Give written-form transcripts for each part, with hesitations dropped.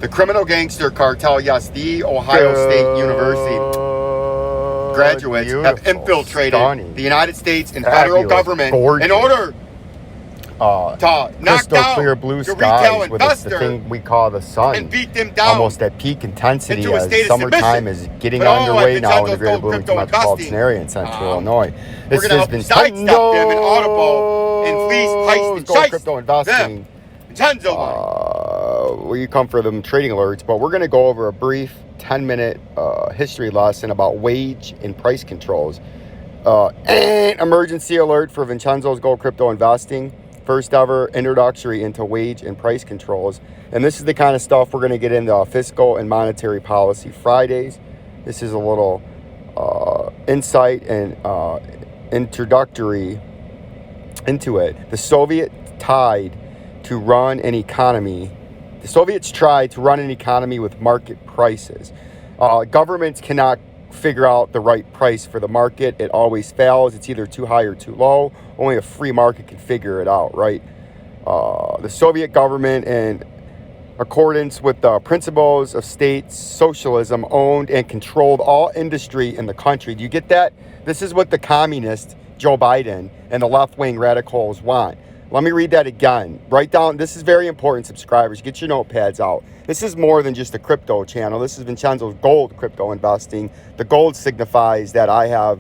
The criminal gangster cartel, yes, the Ohio State University graduates have infiltrated the United States and federal government in order to knock down clear blue the skies retail with investor the thing we call the sun, and beat them down almost at peak intensity into a as state of summertime submission. is getting But underway now in the Vincenzo'S greater Gold Bloomington Crypto metropolitan Investing, area in central Illinois. We're going to help sidestep them in audible and fleece, heist, and Gold shice Crypto Investing. Vincenzo money. Where you come for them trading alerts, but we're going to go over a brief 10-minute history lesson about wage and price controls. And emergency alert for Vincenzo's Gold Crypto Investing. First ever introductory into wage and price controls. And this is the kind of stuff we're going to get into fiscal and monetary policy Fridays. This is a little insight and introductory into it. The Soviets tried to run an economy with market prices. Governments cannot figure out the right price for the market. It always fails. It's either too high or too low. Only a free market can figure it out, right? The Soviet government, in accordance with the principles of state socialism, owned and controlled all industry in the country. Do you get that? This is what the communist Joe Biden and the left-wing radicals want. Let me read that again. Write down, this is very important, subscribers. Get your notepads out. This is more than just a crypto channel. This is Vincenzo's Gold Crypto Investing. The gold signifies that I have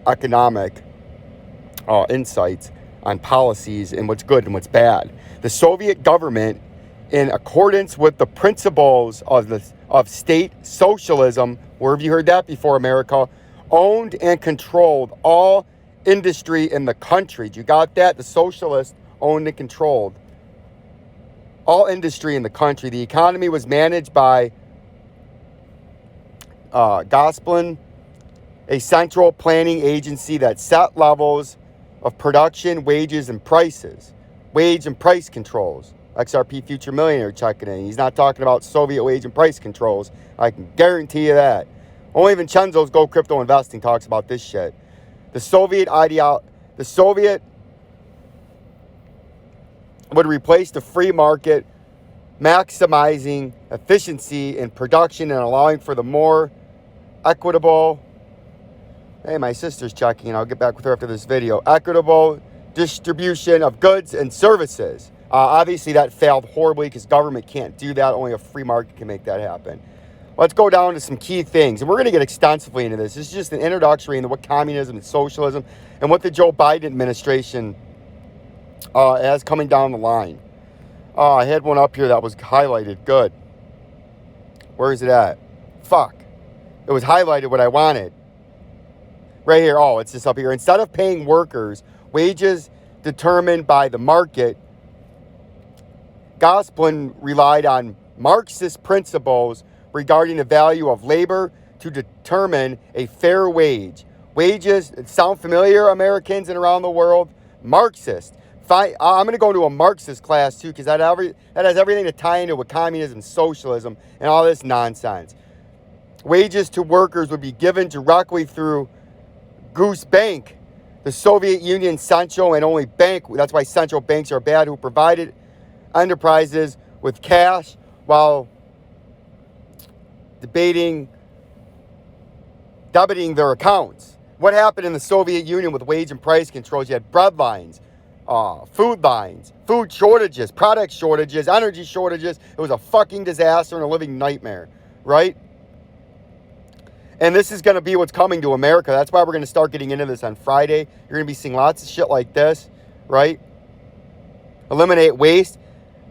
economic insights on policies and what's good and what's bad. The Soviet government, in accordance with the principles of state socialism, where have you heard that before, America, owned and controlled all industry in the country. You got that? The socialists owned and controlled all industry in the country. The economy was managed by Gosplan, a central planning agency that set levels of production, wages, and prices. Wage and price controls. XRP Future Millionaire checking in. He's not talking about Soviet wage and price controls. I can guarantee you that. Only Vincenzo's Gold Crypto Investing talks about this shit. The Soviet would replace the free market, maximizing efficiency in production and allowing for the more equitable, hey, my sister's checking, and I'll get back with her after this video, equitable distribution of goods and services. Obviously, that failed horribly because government can't do that. Only a free market can make that happen. Let's go down to some key things. And we're going to get extensively into this. This is just an introductory into what communism and socialism and what the Joe Biden administration has coming down the line. I had one up here that was highlighted. Good. Where is it at? Fuck. It was highlighted what I wanted. Right here. Oh, it's just up here. Instead of paying workers wages determined by the market, Gosplan relied on Marxist principles regarding the value of labor to determine a fair wage. Wages, sound familiar, Americans and around the world? Marxist. I'm going to go to a Marxist class too, because that has everything to tie into with communism, socialism, and all this nonsense. Wages to workers would be given directly through Goose Bank, the Soviet Union central and only bank. That's why central banks are bad, who provided enterprises with cash while debiting their accounts. What happened in the Soviet Union with wage and price controls? You had bread lines, food shortages, product shortages, energy shortages. It was a fucking disaster and a living nightmare, right? And this is going to be what's coming to America. That's why we're going to start getting into this on Friday. You're going to be seeing lots of shit like this, right? Eliminate waste.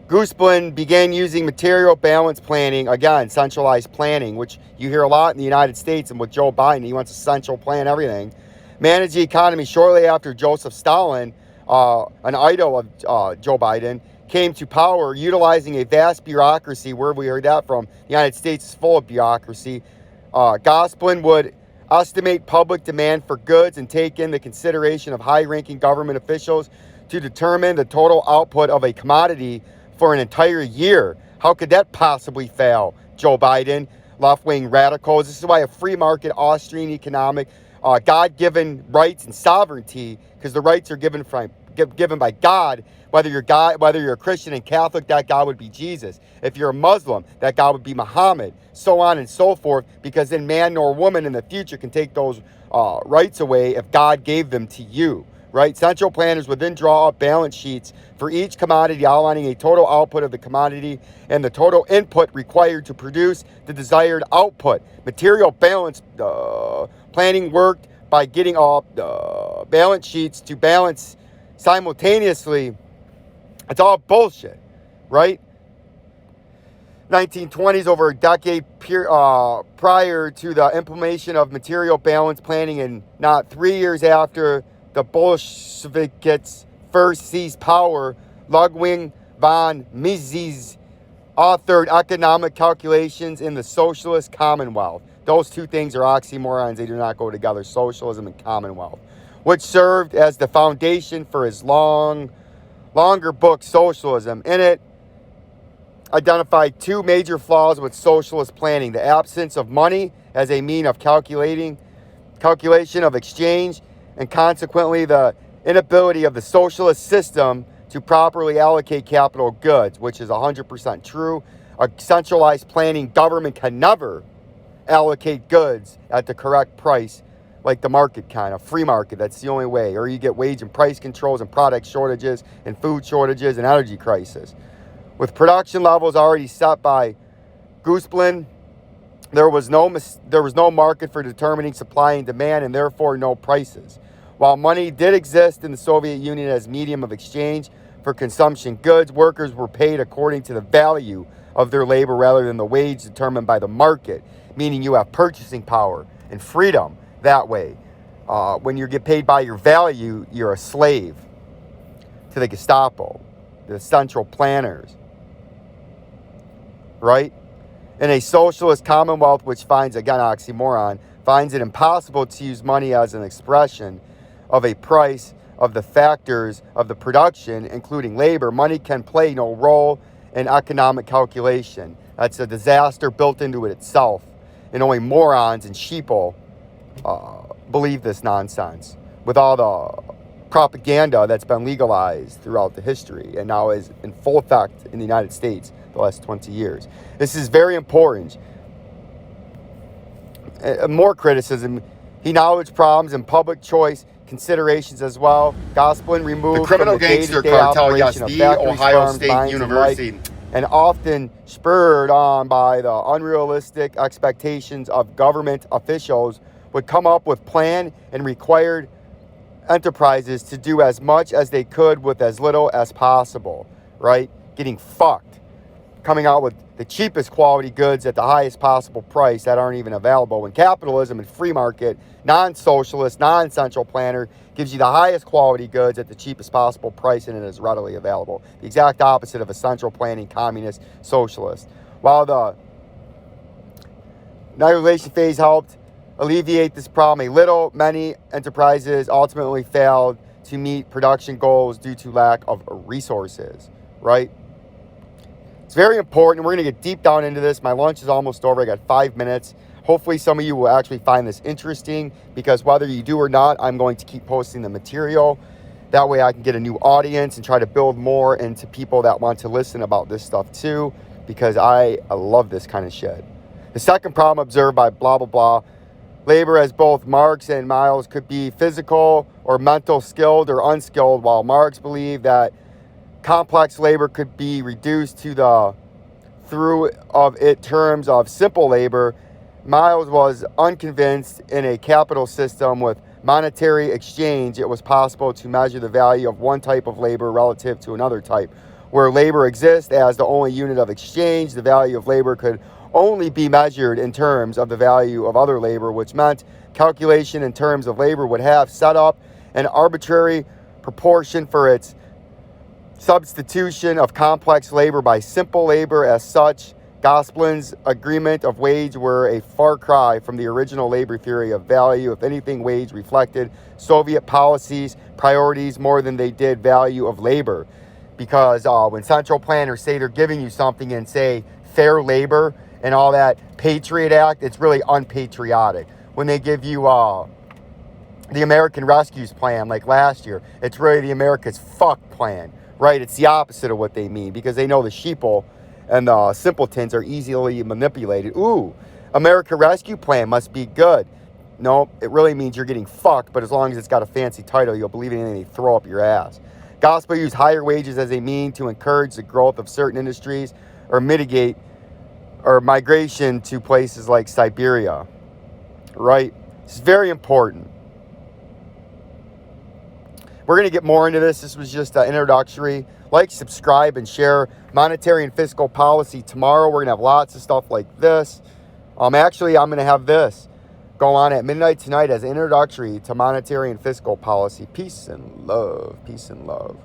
Gosplan began using material balance planning, again, centralized planning, which you hear a lot in the United States, and with Joe Biden, he wants to central plan everything. Manage the economy shortly after Joseph Stalin, an idol of Joe Biden, came to power, utilizing a vast bureaucracy. Where have we heard that from? The United States is full of bureaucracy. Gosplan would estimate public demand for goods and take into consideration of high-ranking government officials to determine the total output of a commodity for an entire year. How could that possibly fail, Joe Biden, left-wing radicals? This is why a free market, Austrian economic, God-given rights and sovereignty, because the rights are given by God, Whether you're a Christian and Catholic, that God would be Jesus. If you're a Muslim, that God would be Muhammad, so on and so forth, because then man nor woman in the future can take those rights away if God gave them to you, right? Central planners would then draw up balance sheets for each commodity, outlining a total output of the commodity and the total input required to produce the desired output. Material balance planning worked by getting all balance sheets to balance simultaneously. It's all bullshit, right? 1920s, over a decade prior to the implementation of material balance planning, and not 3 years after the Bolsheviks first seized power, Ludwig von Mises authored economic calculations in the Socialist Commonwealth. Those two things are oxymorons. They do not go together, socialism and commonwealth, which served as the foundation for his longer book, Socialism. In it, identified two major flaws with socialist planning: the absence of money as a mean of calculation of exchange, and consequently the inability of the socialist system to properly allocate capital goods, which is 100% true. A centralized planning government can never allocate goods at the correct price like the market can, a free market. That's the only way. Or you get wage and price controls and product shortages and food shortages and energy crisis. With production levels already set by Gooseblin, there was no market for determining supply and demand, and therefore no prices. While money did exist in the Soviet Union as medium of exchange for consumption goods, workers were paid according to the value of their labor rather than the wage determined by the market, meaning you have purchasing power and freedom that way. When you get paid by your value, you're a slave to the Gestapo, the central planners, right? In a socialist commonwealth, which finds, again, oxymoron, finds it impossible to use money as an expression of a price of the factors of the production, including labor, money can play no role in economic calculation. That's a disaster built into it itself. And only morons and sheeple believe this nonsense, with all the propaganda that's been legalized throughout the history and now is in full effect in the United States the last 20 years. This is very important. More criticism. He acknowledged problems in public choice considerations as well. Gospelin removed the criminal from the gangster day-to-day cartel, yes, operation of the factories, Ohio farms, State mines, University. and often spurred on by the unrealistic expectations of government officials, would come up with plan and required enterprises to do as much as they could with as little as possible, right? Getting fucked. Coming out with the cheapest quality goods at the highest possible price that aren't even available. When capitalism and free market, non-socialist, non-central planner gives you the highest quality goods at the cheapest possible price and it is readily available. The exact opposite of a central planning communist socialist. While the negotiation phase helped alleviate this problem a little, many enterprises ultimately failed to meet production goals due to lack of resources, right? It's very important. We're going to get deep down into this. My lunch is almost over. I got 5 minutes. Hopefully some of you will actually find this interesting, because whether you do or not, I'm going to keep posting the material. That way I can get a new audience and try to build more into people that want to listen about this stuff too, because I love this kind of shit. The second problem observed by blah, blah, blah. Labor, as both Marx and Miles, could be physical or mental, skilled or unskilled, while Marx believed that complex labor could be reduced to the terms of simple labor. Miles was unconvinced in a capital system with monetary exchange it was possible to measure the value of one type of labor relative to another type. Where labor exists as the only unit of exchange, the value of labor could only be measured in terms of the value of other labor, which meant calculation in terms of labor would have set up an arbitrary proportion for its substitution of complex labor by simple labor. As such, Gospelin's agreement of wage were a far cry from the original labor theory of value. If anything, wage reflected Soviet policies, priorities more than they did value of labor. Because when central planners say they're giving you something and say fair labor and all that Patriot Act, it's really unpatriotic. When they give you the American Rescues Plan like last year, it's really the America's fuck plan, right? It's the opposite of what they mean because they know the sheeple and the simpletons are easily manipulated. Ooh, America Rescue Plan must be good. No, it really means you're getting fucked, but as long as it's got a fancy title, you'll believe anything they throw up your ass. Gospel use higher wages as a mean to encourage the growth of certain industries or mitigate or migration to places like Siberia, right? It's very important. We're going to get more into this. This was just introductory. Like, subscribe, and share monetary and fiscal policy. Tomorrow, we're going to have lots of stuff like this. Actually, I'm going to have this go on at midnight tonight as introductory to monetary and fiscal policy. Peace and love. Peace and love.